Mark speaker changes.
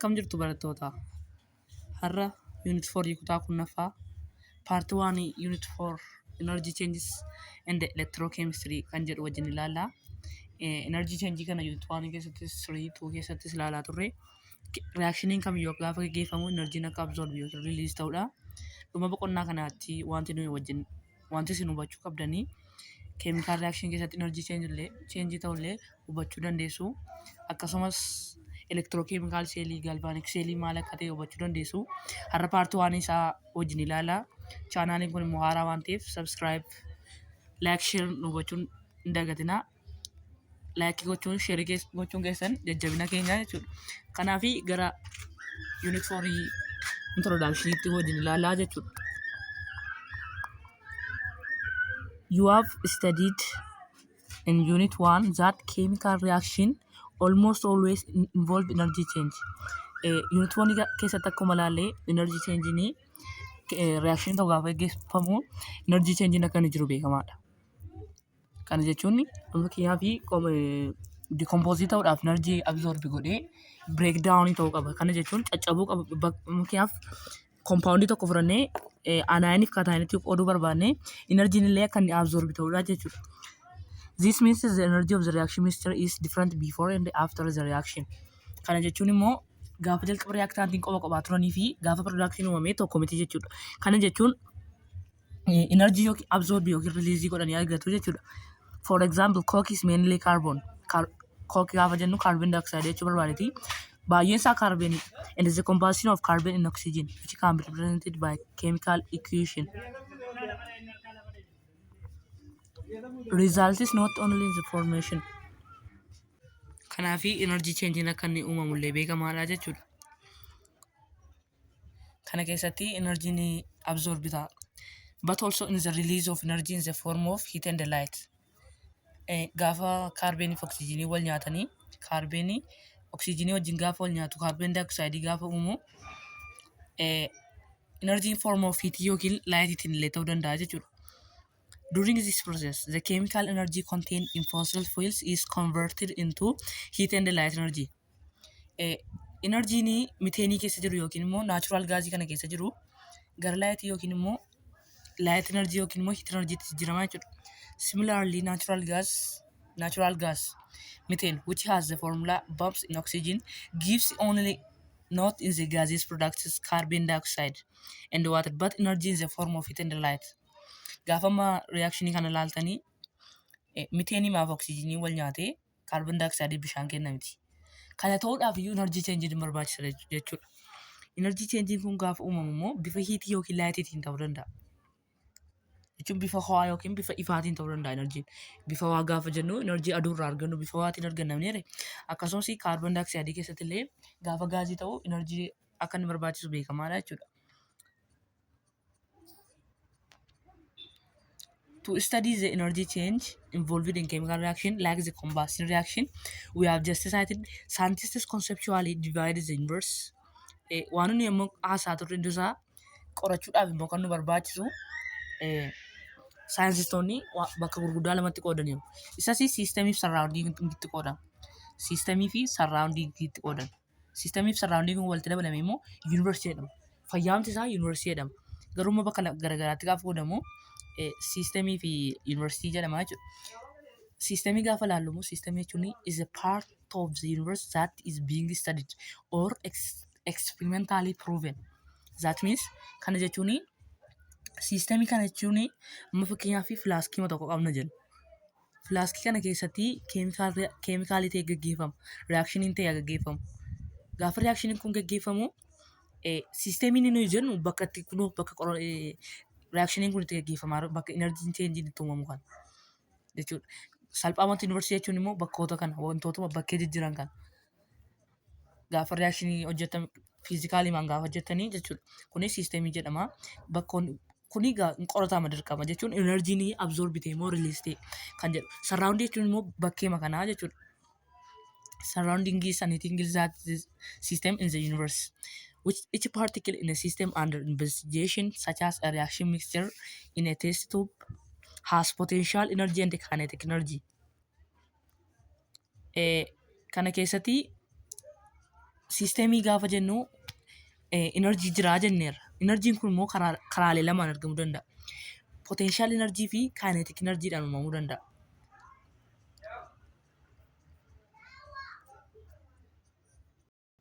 Speaker 1: Akkam jirtu barattoota. Har'a unit 4 kutaa kunnaffaa part 1 unit 4 energy changes and electrochemistry kan jedhu wajjin ilaalla. Energy change kana unit 1 keessattis 3 2 keessattis ilaalaa turre. Reactioniin kamiyyuu gaafa gaggeeffamu energy akka absorb yookiin release ta'udha. Dhuma boqonnaa kanaatti wanti isin hubachuu qabdanii chemical reaction keessatti energy change ta'ullee hubachuu dandeessu. Akkasumas electrochemical cell galvanic cell maal akka ta'e hubachuu dandeessu. Har'a part 1 isaa wajjin ilaala. Chaanaaliin kun immoo haaraa waan ta'eef subscribe, like, share hubachuun hin dagatinaa. Like gochuun share gochuun keessan jajjabina keenya jechuudha. Kanaaf gara unit 4 introductionitti wajjin ilaalaa jechuudha. You have studied in unit 1 that chemical reaction almost always involve energy change. Unit 1 keessatti akkuma ilaalle energy change ni reaction ta'uu gaafa gaggeeffamu energy change akka inni jiru beekamaadha. Kana jechuun fakkeenyaa fi decompose ta'uudhaaf energy absorb godhee breakdown ta'uu qaba. Kana jechuun caccabuu qaba. Fakkeenyaaf compound tokko fudhannee anionic cationic qooduu barbaanne energy illee akka inni absorb ta'uudha jechuudha. This means the energy of the reaction mixture is different before and after the reaction. Kana jechuun immoo gaafa jalqaba reactantiin qofa turanii fi gaafa production uumamee tokko miti jechuudha. Kana jechuun energy yookiin absorb yookiin release godhanii argatu jechuudha. For example, coke is mainly carbon. Coke gaafa jennu carbon dioxide jechuu barbaadeti. Baay'een isaa carbon and the composition of carbon and oxygen which can be represented by chemical equation. Result is not only in the formation. Kanaaf energy change akka inni uumamullee beekamaadha jechuudha. Kana keessatti energy ni absorb ta'a. But also in the release of energy in the form of heat and light. Gaafa carbon fi oxygen wal nyaatanii carbon oxygen wajjin gaafa wal nyaatu carbon dioxide gaafa uumu energy in form of heat yookiin light illee ta'uu danda'a jechuudha. During this process, the chemical energy contained in fossil fuels is converted into heat and light energy. Energy ni methane keessa jiru yookiin immoo natural gas kana keessa jiru gara light yookiin immoo light energy yookiin immoo heat energy tti jijjiirama jechuudha. Similarly, natural gas methane, which has the formula bumps in oxygen, gives only not in the gases products carbon dioxide and water, but energy in the form of heat and light. Gaafama reaction kana laaltanii methane maaf oxygen wal nyaatee carbon dioxide bishaan kenna miti. Kana ta'uudhaaf iyyuu energy change ni barbaachisa jechuudha. Energy change kun gaafa uumamu immoo bifa heat yookiin lightiin ta'uu danda'a. Jechuun bifa ho'aa yookiin bifa ifaatiin ta'uu danda'a energy. Bifa ho'aa gaafa jennu energy aduurraa argannu bifa ho'aatiin argannamneere. Akkasumas carbon dioxide keessatti illee gaafa gaazii ta'u energy akka inni barbaachisu beekamaadha jechuudha. To study the energy change involved in chemical reaction like the combustion reaction, we have just cited scientists conceptually divided the universe. Waan nuyi immoo haasaa turre isaa qorachuudhaaf immoo kan nu barbaachisu saayinsistoonni bakka gurguddaa lamatti qoodaniiru. Isas siistemii fi sarraawundiitti qoodama. Siistemii fi sarraawundiitti qoodama. Siistemii fi sarraawundiin kun walitti dabalame immoo yuunivarsiitii jedhama. Fayyaamti isaa yuunivarsiitii jedhama. Garuu immoo bakka garaagaraatti gaafa qoodamu systemii fi university jedhama jechuudha. Systemii gaafa laallumu systemii jechuun is a part of the universe that is being studied or experimentally proven. That means kana jechuun systemii kana jechuun amma fakkeenyaaf filaaskii tokko qabna jennu. Filaaskii kana keessatti keemikaalii ta'e gaggeeffama. Reactioniin ta'e gaggeeffamu. Gaafa reactioniin kun gaggeeffamu systemiin inni jennu bakka itti kunoo bakka reactioniin kun itti gaggeeffamaa bakka energy change itti uumamu kan jechuudha. Salphaamatti yuunivarsiitii jechuun immoo bakkoota kana wantoota bakkee jijjiiran kan gaafa reactionii hojjetame fiizikaaliimaan gaafa hojjetanii jechuudha. Kunis siistemii jedhama. Bakkoon kuni qoratama dirqama jechuun energy ni absorb ta'e immoo release ta'e kan jedhu. Surrounding jechuun immoo bakkeema kanaa jechuudha. Surrounding is anything that is system in the universe. Each particle in a system under investigation, such as a reaction mixture in a test tube, has potential energy and kinetic energy. Kana keessatti Siistemii gaafa jennu enerjii jiraa jenneerra. Enerjiin kun immoo karaalee lamaan argamuu danda'a. Potenshaal enerjii fi kaayineetik enerjiidhaan uumamuu danda'a.